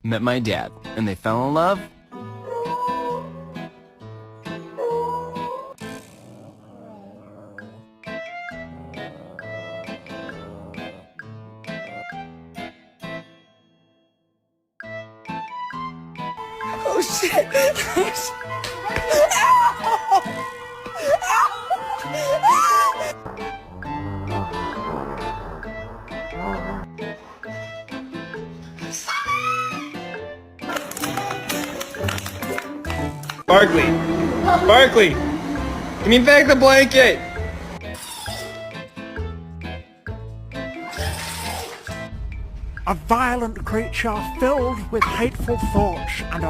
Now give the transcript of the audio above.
met my dad, and they fell in love. Oh shit! Barkley! Barkley! Give me back the blanket! A violent creature filled with hateful thoughts and a